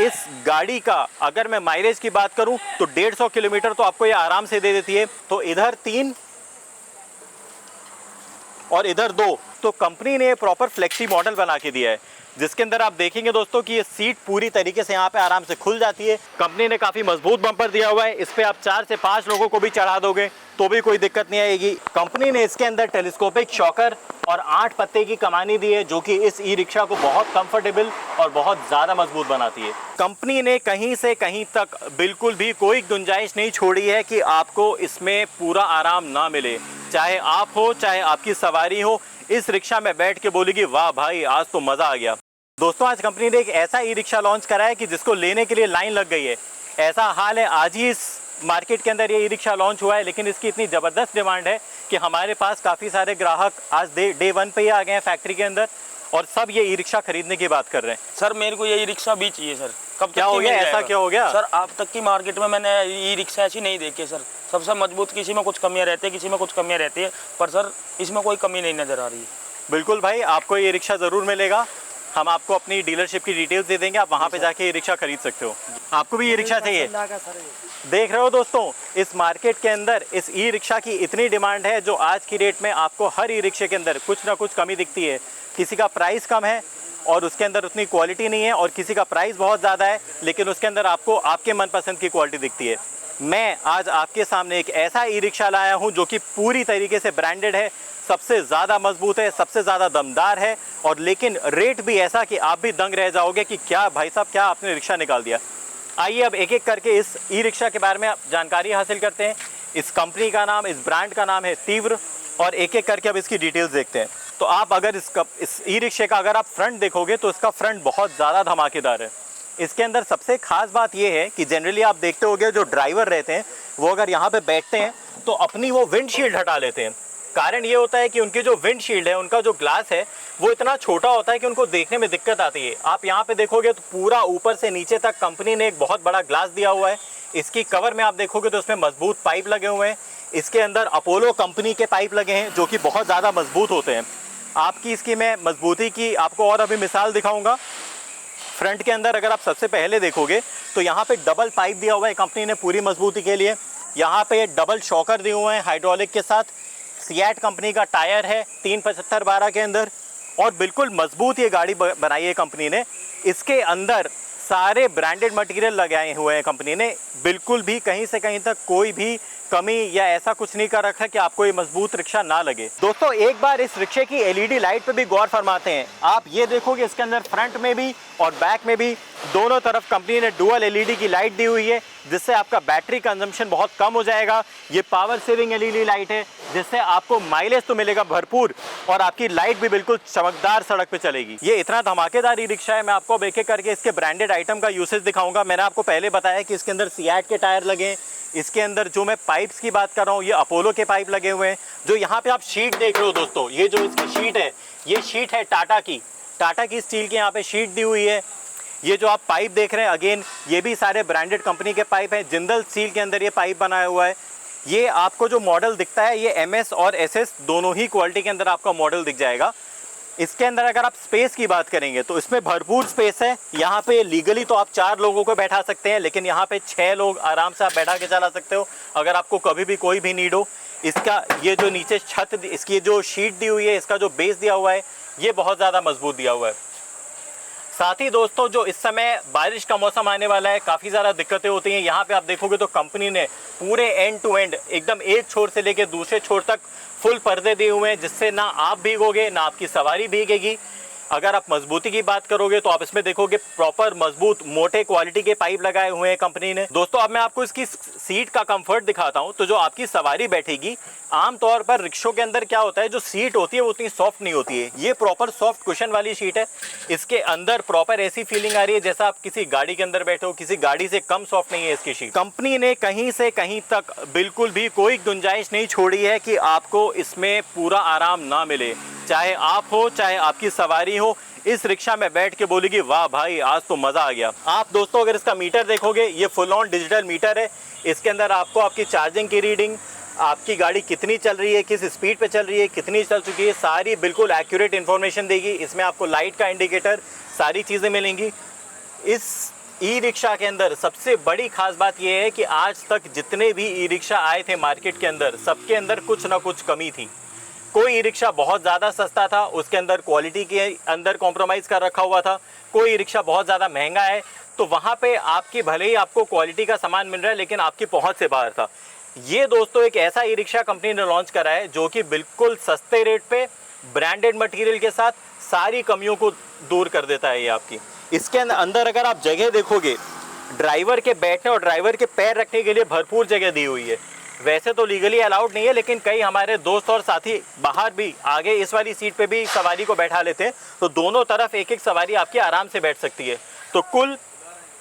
इस गाड़ी का अगर मैं माइलेज की बात करूं तो 150 किलोमीटर तो आपको ये आराम से दे देती है। तो इधर 3 और इधर 2, तो कंपनी ने प्रॉपर फ्लेक्सी मॉडल बना के दिया है, जिसके अंदर आप देखेंगे दोस्तों कि ये सीट पूरी तरीके से यहाँ पे आराम से खुल जाती है। कंपनी ने काफ़ी मजबूत बम्पर दिया हुआ है, इस पे आप 4 से 5 लोगों को भी चढ़ा दोगे तो भी कोई दिक्कत नहीं आएगी। कंपनी ने इसके अंदर टेलीस्कोपिक शॉकर और 8 पत्ते की कमानी दी है, जो कि इस ई रिक्शा को बहुत कंफर्टेबल और बहुत ज़्यादा मजबूत बनाती है। कंपनी ने कहीं से कहीं तक बिल्कुल भी कोई गुंजाइश नहीं छोड़ी है कि आपको इसमें पूरा आराम ना मिले, चाहे आप हो चाहे आपकी सवारी हो। इस रिक्शा में बैठ के बोलेगी वाह भाई आज तो मज़ा आ गया। दोस्तों आज कंपनी ने एक ऐसा ई रिक्शा लॉन्च करा है कि जिसको लेने के लिए लाइन लग गई है। ऐसा हाल है आज ही इस मार्केट के अंदर ये ई रिक्शा लॉन्च हुआ है, लेकिन इसकी इतनी ज़बरदस्त डिमांड है कि हमारे पास काफ़ी सारे ग्राहक आज डे 1 पे ही आ गए हैं फैक्ट्री के अंदर और सब ये ई रिक्शा खरीदने की बात कर रहे हैं। सर मेरे को ये ई रिक्शा भी चाहिए सर। कब क्या हो गया, ऐसा क्या हो गया सर? आप तक की मार्केट में मैंने ई रिक्शा ऐसी नहीं देखी सर। सबसे मजबूत, किसी में कुछ कमियाँ रहती है, किसी में कुछ कमियाँ रहती है, पर सर इसमें कोई कमी नहीं नज़र आ रही है। बिल्कुल भाई, आपको ये रिक्शा ज़रूर मिलेगा। हम आपको अपनी डीलरशिप की डिटेल्स दे देंगे, आप वहाँ पे जाके ये रिक्शा खरीद सकते हो। आपको भी ये रिक्शा चाहिए? देख रहे हो दोस्तों, इस मार्केट के अंदर इस ई रिक्शा की इतनी डिमांड है, जो आज की रेट में आपको हर ई रिक्शे के अंदर कुछ ना कुछ कमी दिखती है। किसी का प्राइस कम है और उसके अंदर उतनी क्वालिटी नहीं है, और किसी का प्राइस बहुत ज़्यादा है लेकिन उसके अंदर आपको आपके मनपसंद की क्वालिटी दिखती है। मैं आज आपके सामने एक ऐसा ई रिक्शा लाया हूँ जो कि पूरी तरीके से ब्रांडेड है, सबसे ज़्यादा मजबूत है, सबसे ज़्यादा दमदार है, और लेकिन रेट भी ऐसा कि आप भी दंग रह जाओगे कि क्या भाई साहब, क्या आपने रिक्शा निकाल दिया। आइए अब एक एक करके इस ई रिक्शा के बारे में जानकारी हासिल करते हैं। इस कंपनी का नाम, इस ब्रांड का नाम है तीव्र, और एक एक करके अब इसकी डिटेल्स देखते हैं। तो आप अगर इस ई रिक्शे का अगर आप फ्रंट देखोगे तो इसका फ्रंट बहुत ज़्यादा धमाकेदार है। इसके अंदर सबसे खास बात यह है कि जनरली आप देखते होंगे जो ड्राइवर रहते हैं वो अगर यहाँ पे बैठते हैं तो अपनी वो विंडशील्ड हटा लेते हैं। कारण ये होता है कि उनकी जो विंडशील्ड है, उनका जो ग्लास है वो इतना छोटा होता है कि उनको देखने में दिक्कत आती है। आप यहाँ पे देखोगे तो पूरा ऊपर से नीचे तक कंपनी ने एक बहुत बड़ा ग्लास दिया हुआ है। इसकी कवर में आप देखोगे तो उसमें मजबूत पाइप लगे हुए हैं। इसके अंदर अपोलो कंपनी के पाइप लगे हैं जो कि बहुत ज़्यादा मजबूत होते हैं। आपकी इसकी मैं मजबूती की आपको और अभी मिसाल दिखाऊंगा। फ्रंट के अंदर अगर आप सबसे पहले देखोगे तो यहाँ पे डबल पाइप दिया हुआ है कंपनी ने पूरी मजबूती के लिए। यहाँ पे डबल शॉकर दिए हुए हैं हाइड्रोलिक के साथ। सियाट कंपनी का टायर है 375/12 के अंदर, और बिल्कुल मजबूत ये गाड़ी बनाई है कंपनी ने। इसके अंदर सारे ब्रांडेड मटेरियल लगाए हुए हैं कंपनी ने, बिल्कुल भी कहीं से कहीं तक कोई भी कमी या ऐसा कुछ नहीं कर रखा कि आपको ये मजबूत रिक्शा ना लगे। दोस्तों एक बार इस रिक्शे की एलईडी लाइट पे भी गौर फरमाते हैं। आप ये देखोगे इसके अंदर फ्रंट में भी और बैक में भी दोनों तरफ कंपनी ने डुअल एलईडी की लाइट दी हुई है, जिससे आपका बैटरी कंजम्पशन बहुत कम हो जाएगा। ये पावर सेविंग एलईडी लाइट है, जिससे आपको माइलेज तो मिलेगा भरपूर और आपकी लाइट भी बिल्कुल चमकदार सड़क पे चलेगी। ये इतना धमाकेदार ई रिक्शा है। मैं आपको अब एक एक करके इसके ब्रांडेड आइटम का यूसेज दिखाऊंगा। मैंने आपको पहले बताया कि इसके अंदर सियाट के टायर लगे हैं। इसके अंदर जो मैं पाइप्स की बात कर रहा हूँ ये अपोलो के पाइप लगे हुए हैं। जो यहाँ पे आप शीट देख रहे हो दोस्तों, ये जो इसकी शीट है, ये शीट है टाटा की स्टील की यहाँ पे शीट दी हुई है। ये जो आप पाइप देख रहे हैं अगेन, ये भी सारे ब्रांडेड कंपनी के पाइप हैं। जिंदल स्टील के अंदर ये पाइप बनाया हुआ है। ये आपको जो मॉडल दिखता है ये MS और SS दोनों ही क्वालिटी के अंदर आपका मॉडल दिख जाएगा। इसके अंदर अगर आप स्पेस की बात करेंगे तो इसमें भरपूर स्पेस है। यहाँ पे लीगली तो आप 4 लोगों को बैठा सकते हैं, लेकिन यहाँ पे 6 लोग आराम से आप बैठा के चला सकते हो अगर आपको कभी भी कोई भी नीड हो। इसका ये जो नीचे छत, इसकी जो शीट दी हुई है, इसका जो बेस दिया हुआ है, ये बहुत ज़्यादा मजबूत दिया हुआ है। साथ ही दोस्तों जो इस समय बारिश का मौसम आने वाला है, काफ़ी ज़्यादा दिक्कतें होती हैं। यहाँ पे आप देखोगे तो कंपनी ने पूरे एंड टू एंड एकदम एक छोर से लेकर दूसरे छोर तक फुल पर्दे दिए हुए हैं, जिससे ना आप भीगोगे ना आपकी सवारी भीगेगी। अगर आप मजबूती की बात करोगे तो आप इसमें देखोगे प्रॉपर मजबूत मोटे क्वालिटी के पाइप लगाए हुए हैं कंपनी ने। दोस्तों अब मैं आपको इसकी सीट का कंफर्ट दिखाता हूं। तो जो आपकी सवारी बैठेगी, आमतौर पर रिक्शों के अंदर क्या होता है, जो सीट होती है वो उतनी सॉफ्ट नहीं होती है। ये प्रॉपर सॉफ्ट कुशन वाली सीट है। इसके अंदर प्रॉपर ऐसी फीलिंग आ रही है जैसा आप किसी गाड़ी के अंदर बैठे हो। किसी गाड़ी से कम सॉफ्ट नहीं है इसकी सीट। कंपनी ने कहीं से कहीं तक बिल्कुल भी कोई गुंजाइश नहीं छोड़ी है कि आपको इसमें पूरा आराम ना मिले, चाहे आप हो चाहे आपकी सवारी हो। इस रिक्शा में बैठ के बोलेगी वाह भाई आज तो मज़ा आ गया। आप दोस्तों अगर इसका मीटर देखोगे, ये फुल ऑन डिजिटल मीटर है। इसके अंदर आपको आपकी चार्जिंग की रीडिंग, आपकी गाड़ी कितनी चल रही है, किस स्पीड पे चल रही है, कितनी चल चुकी है, सारी बिल्कुल एक्यूरेट इन्फॉर्मेशन देगी। इसमें आपको लाइट का इंडिकेटर, सारी चीज़ें मिलेंगी। इस ई रिक्शा के अंदर सबसे बड़ी खास बात यह है कि आज तक जितने भी ई रिक्शा आए थे मार्केट के अंदर, सबके अंदर कुछ ना कुछ कमी थी। कोई ई रिक्शा बहुत ज़्यादा सस्ता था, उसके अंदर क्वालिटी के अंदर कॉम्प्रोमाइज़ कर रखा हुआ था। कोई ई रिक्शा बहुत ज़्यादा महंगा है तो वहाँ पे आपकी भले ही आपको क्वालिटी का सामान मिल रहा है लेकिन आपकी पहुँच से बाहर था। ये दोस्तों एक ऐसा ई रिक्शा कंपनी ने लॉन्च करा है जो कि बिल्कुल सस्ते रेट पे ब्रांडेड मटेरियल के साथ सारी कमियों को दूर कर देता है ये आपकी। इसके अंदर अगर आप जगह देखोगे, ड्राइवर के बैठने और ड्राइवर के पैर रखने के लिए भरपूर जगह दी हुई है। वैसे तो लीगली अलाउड नहीं है लेकिन कई हमारे दोस्त और साथी बाहर भी आगे इस वाली सीट पे भी सवारी को बैठा लेते हैं, तो दोनों तरफ एक एक सवारी आपकी आराम से बैठ सकती है। तो कुल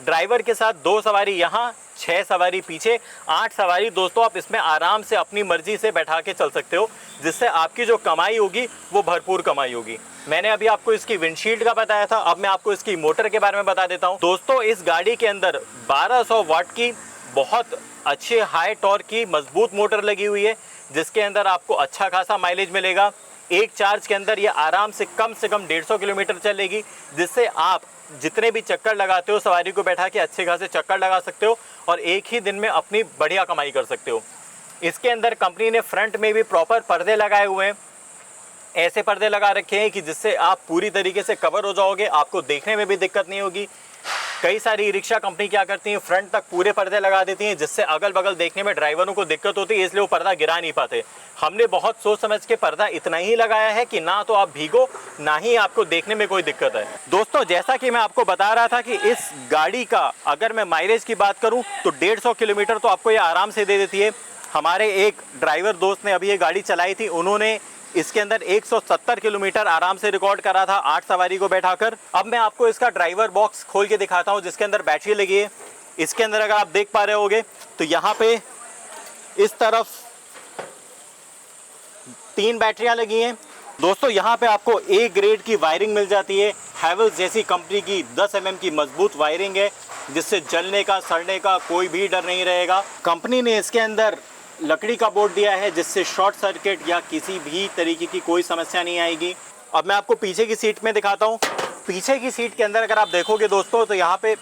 ड्राइवर के साथ 2 सवारी यहाँ, 6 सवारी पीछे, 8 सवारी दोस्तों आप इसमें आराम से अपनी मर्जी से बैठा के चल सकते हो, जिससे आपकी जो कमाई होगी वो भरपूर कमाई होगी। मैंने अभी आपको इसकी विंडशील्ड का बताया था, अब मैं आपको इसकी मोटर के बारे में बता देता हूँ। दोस्तों इस गाड़ी के अंदर 1200 वाट की बहुत अच्छे हाई टॉर्क की मजबूत मोटर लगी हुई है, जिसके अंदर आपको अच्छा खासा माइलेज मिलेगा। एक चार्ज के अंदर ये आराम से कम 150 किलोमीटर चलेगी, जिससे आप जितने भी चक्कर लगाते हो सवारी को बैठा के अच्छे खासे चक्कर लगा सकते हो और एक ही दिन में अपनी बढ़िया कमाई कर सकते हो। इसके अंदर कंपनी ने फ्रंट में भी प्रॉपर पर्दे लगाए हुए हैं। ऐसे पर्दे लगा रखे हैं कि जिससे आप पूरी तरीके से कवर हो जाओगे, आपको देखने में भी दिक्कत नहीं होगी। कई सारी ई रिक्शा कंपनी क्या करती हैं, फ्रंट तक पूरे पर्दे लगा देती हैं, जिससे अगल बगल देखने में ड्राइवरों को दिक्कत होती है, इसलिए वो पर्दा गिरा नहीं पाते। हमने बहुत सोच समझ के पर्दा इतना ही लगाया है कि ना तो आप भीगो, ना ही आपको देखने में कोई दिक्कत है। दोस्तों जैसा कि मैं आपको बता रहा था कि इस गाड़ी का अगर मैं माइलेज की बात करूं तो 150 किलोमीटर तो आपको ये आराम से दे देती है। हमारे एक ड्राइवर दोस्त ने अभी ये गाड़ी चलाई थी, उन्होंने इसके अंदर 170 किलोमीटर आराम से रिकॉर्ड करा था 8 सवारी को बैठाकर। अब मैं आपको इसका ड्राइवर बॉक्स खोल के दिखाता हूं, जिसके अंदर बैटरी लगी है। इसके अंदर अगर आप देख पा रहे होगे तो यहाँ पे इस तरफ 3 बैटरियां लगी हैं। दोस्तों यहाँ पे आपको ए ग्रेड की वायरिंग मिल जाती है। हैवेल्स जैसी कंपनी की 10 mm की मजबूत वायरिंग है, जिससे जलने का सड़ने का कोई भी डर नहीं रहेगा। कंपनी ने इसके अंदर लकड़ी का बोर्ड दिया है, जिससे शॉर्ट सर्किट या किसी भी तरीके की कोई समस्या नहीं आएगी। अब मैं आपको पीछे की सीट में दिखाता हूँ। पीछे की सीट के अंदर अगर आप देखोगे दोस्तों तो यहाँ पे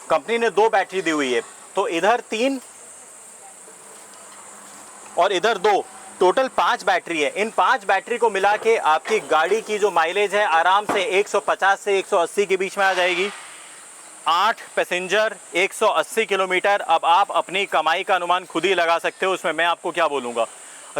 कंपनी ने 2 बैटरी दी हुई है, तो इधर 3 और इधर 2, टोटल 5 बैटरी है। इन 5 बैटरी को मिला के आपकी गाड़ी की जो माइलेज है आराम से 150 से 180 के बीच में आ जाएगी। 8 पैसेंजर 180 किलोमीटर। अब आप अपनी कमाई का अनुमान खुद ही लगा सकते हो, उसमें मैं आपको क्या बोलूँगा।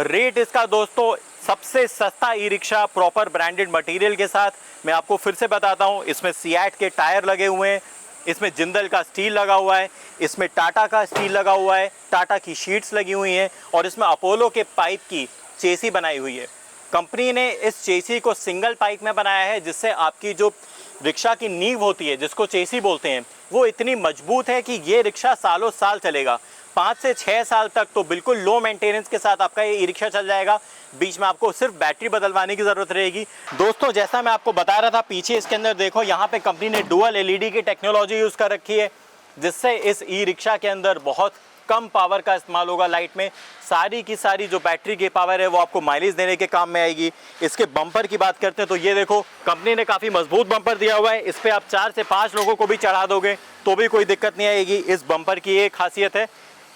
रेट इसका दोस्तों सबसे सस्ता e rickshaw proper branded material के साथ, मैं आपको फिर से बताता हूँ। इसमें सियाट के टायर लगे हुए हैं, इसमें जिंदल का स्टील लगा हुआ है, इसमें टाटा का स्टील लगा हुआ है, टाटा की शीट्स लगी हुई हैं और इसमें अपोलो के पाइप की चेसी बनाई हुई है। कंपनी ने इस चेसी को सिंगल पाइप में बनाया है, जिससे आपकी जो रिक्शा की नींव होती है, जिसको चेसी बोलते हैं, वो इतनी मजबूत है कि ये रिक्शा सालों साल चलेगा। 5 से 6 साल तक तो बिल्कुल लो मेंटेनेंस के साथ आपका ये ई रिक्शा चल जाएगा। बीच में आपको सिर्फ बैटरी बदलवाने की ज़रूरत रहेगी। दोस्तों जैसा मैं आपको बता रहा था, पीछे इसके अंदर देखो, यहाँ पे कंपनी ने डुअल LED की टेक्नोलॉजी यूज़ कर रखी है, जिससे इस ई रिक्शा के अंदर बहुत कम पावर का इस्तेमाल होगा। लाइट में सारी की सारी जो बैटरी की पावर है वो आपको माइलेज देने के काम में आएगी। इसके बम्पर की बात करते हैं तो ये देखो, कंपनी ने काफ़ी मजबूत बम्पर दिया हुआ है। इस पर आप 4 से 5 लोगों को भी चढ़ा दोगे तो भी कोई दिक्कत नहीं आएगी। इस बम्पर की एक खासियत है,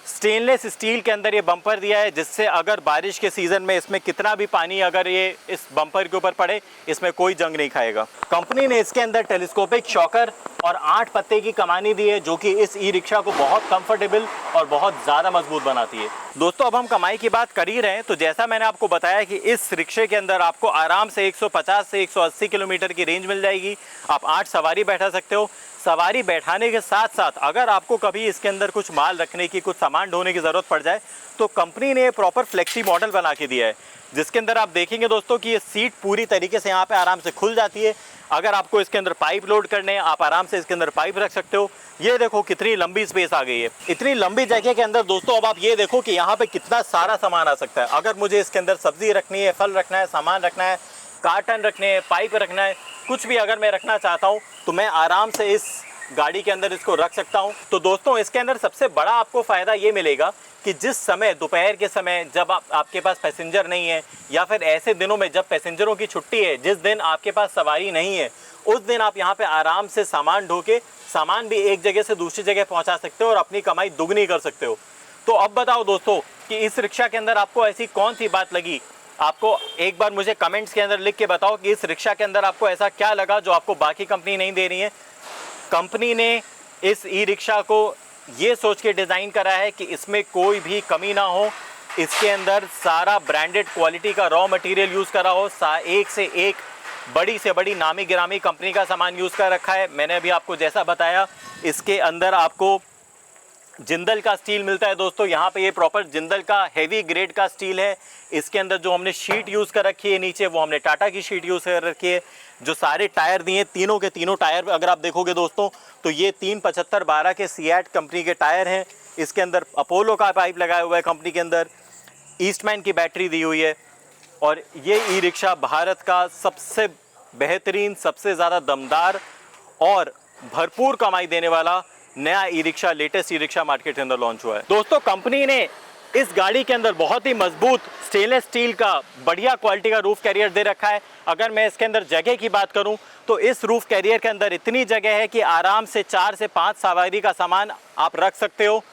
स्टेनलेस स्टील के अंदर ये बम्पर दिया है, जिससे अगर बारिश के सीज़न में इसमें कितना भी पानी अगर ये इस बम्पर के ऊपर पड़े, इसमें कोई जंग नहीं खाएगा। कंपनी ने इसके अंदर टेलीस्कोपिक शॉकर और 8 पत्ते की कमानी दी है, जो कि इस ई रिक्शा को बहुत कंफर्टेबल और बहुत ज़्यादा मजबूत बनाती है। दोस्तों अब हम कमाई की बात कर ही रहे हैं, तो जैसा मैंने आपको बताया कि इस रिक्शे के अंदर आपको आराम से 150 से 180 किलोमीटर की रेंज मिल जाएगी। आप 8 सवारी बैठा सकते हो। सवारी बैठाने के साथ साथ अगर आपको कभी इसके अंदर कुछ माल रखने की, कुछ सामान ढोने की ज़रूरत पड़ जाए, तो कंपनी ने प्रॉपर फ्लेक्सी मॉडल बना के दिया है, जिसके अंदर आप देखेंगे दोस्तों कि ये सीट पूरी तरीके से यहाँ पे आराम से खुल जाती है। अगर आपको इसके अंदर पाइप लोड करने हैं, आप आराम से इसके अंदर पाइप रख सकते हो। ये देखो कितनी लंबी स्पेस आ गई है। इतनी लंबी जगह के अंदर दोस्तों अब आप ये देखो कि यहाँ पे कितना सारा सामान आ सकता है। अगर मुझे इसके अंदर सब्जी रखनी है, फल रखना है, सामान रखना है, कार्टन रखने हैं, पाइप रखना है, कुछ भी अगर मैं रखना चाहता हूँ तो मैं आराम से इस गाड़ी के अंदर इसको रख सकता हूँ। तो दोस्तों इसके अंदर सबसे बड़ा आपको फ़ायदा ये मिलेगा कि जिस समय दोपहर के समय जब आपके पास पैसेंजर नहीं है, या फिर ऐसे दिनों में जब पैसेंजरों की छुट्टी है, जिस दिन आपके पास सवारी नहीं है, उस दिन आप यहाँ पे आराम से सामान ढो के सामान भी एक जगह से दूसरी जगह पहुँचा सकते हो और अपनी कमाई दुगनी कर सकते हो। तो अब बताओ दोस्तों कि इस रिक्शा के अंदर आपको ऐसी कौन सी बात लगी, आपको एक बार मुझे कमेंट्स के अंदर लिख के बताओ कि इस रिक्शा के अंदर आपको ऐसा क्या लगा जो आपको बाकी कंपनी नहीं दे रही है। कंपनी ने इस ई रिक्शा को ये सोच के डिज़ाइन करा है कि इसमें कोई भी कमी ना हो, इसके अंदर सारा ब्रांडेड क्वालिटी का रॉ मटेरियल यूज़ करा हो, एक से एक बड़ी से बड़ी नामी गिरामी कंपनी का सामान यूज़ कर रखा है। मैंने अभी आपको जैसा बताया, इसके अंदर आपको जिंदल का स्टील मिलता है दोस्तों। यहाँ पे ये प्रॉपर जिंदल का हेवी ग्रेड का स्टील है। इसके अंदर जो हमने शीट यूज़ कर रखी है नीचे, वो हमने टाटा की शीट यूज़ कर रखी है। जो सारे टायर दिए, तीनों के तीनों टायर अगर आप देखोगे दोस्तों तो ये 375/12 के सीएट कंपनी के टायर हैं। इसके अंदर अपोलो का पाइप लगाया हुआ है कंपनी के अंदर, ईस्टमैन की बैटरी दी हुई है। और ये ई रिक्शा भारत का सबसे बेहतरीन, सबसे ज़्यादा दमदार और भरपूर कमाई देने वाला नया e rickshaw, latest e rickshaw market के अंदर लॉन्च हुआ है। दोस्तों कंपनी ने इस गाड़ी के अंदर बहुत ही मजबूत स्टेनलेस स्टील का बढ़िया क्वालिटी का रूफ कैरियर दे रखा है। अगर मैं इसके अंदर जगह की बात करूं तो इस रूफ कैरियर के अंदर इतनी जगह है कि आराम से 4 से 5 सवारी का सामान आप रख सकते हो।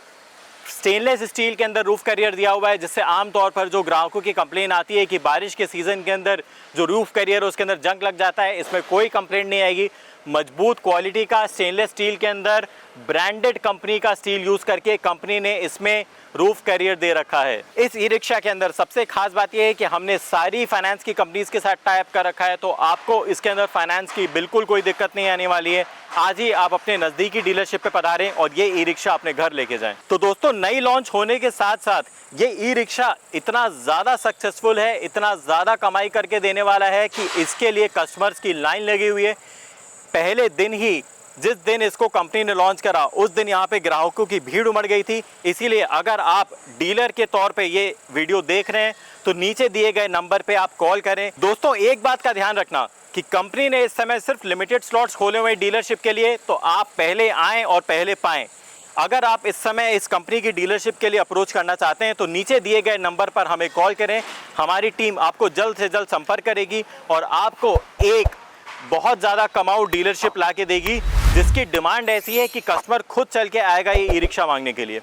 स्टेनलेस स्टील के अंदर रूफ कैरियर दिया हुआ है, जिससे आमतौर पर जो ग्राहकों की कंप्लेन आती है कि बारिश के सीज़न के अंदर जो रूफ कैरियर है उसके अंदर जंग लग जाता है, इसमें कोई कंप्लेंट नहीं आएगी। मजबूत क्वालिटी का स्टेनलेस स्टील के अंदर ब्रांडेड कंपनी का स्टील यूज़ करके कंपनी ने इसमें रूफ कैरियर दे रखा है। इस ई रिक्शा के अंदर सबसे खास बात यह है कि हमने सारी फाइनेंस की कंपनीज के साथ टाई अप कर रखा है, तो आपको इसके अंदर फाइनेंस की बिल्कुल कोई दिक्कत नहीं आने वाली है। आज ही आप अपने नज़दीकी डीलरशिप पे पधारें और ये ई रिक्शा अपने घर लेके जाएं। तो दोस्तों नई लॉन्च होने के साथ साथ ये ई रिक्शा इतना ज़्यादा सक्सेसफुल है, इतना ज़्यादा कमाई करके देने वाला है कि इसके लिए कस्टमर्स की लाइन लगी हुई है। पहले दिन ही, जिस दिन इसको कंपनी ने लॉन्च करा, उस दिन यहाँ पे ग्राहकों की भीड़ उमड़ गई थी। इसीलिए अगर आप डीलर के तौर पे ये वीडियो देख रहे हैं तो नीचे दिए गए नंबर पे आप कॉल करें। दोस्तों एक बात का ध्यान रखना कि कंपनी ने इस समय सिर्फ लिमिटेड स्लॉट्स खोले हुए हैं डीलरशिप के लिए, तो आप पहले आएँ और पहले पाएँ। अगर आप इस समय इस कंपनी की डीलरशिप के लिए अप्रोच करना चाहते हैं तो नीचे दिए गए नंबर पर हमें कॉल करें। हमारी टीम आपको जल्द से जल्द संपर्क करेगी और आपको एक बहुत ज़्यादा कमाऊ डीलरशिप ला के देगी, जिसकी डिमांड ऐसी है कि कस्टमर खुद चल के आएगा ये ई रिक्शा मांगने के लिए।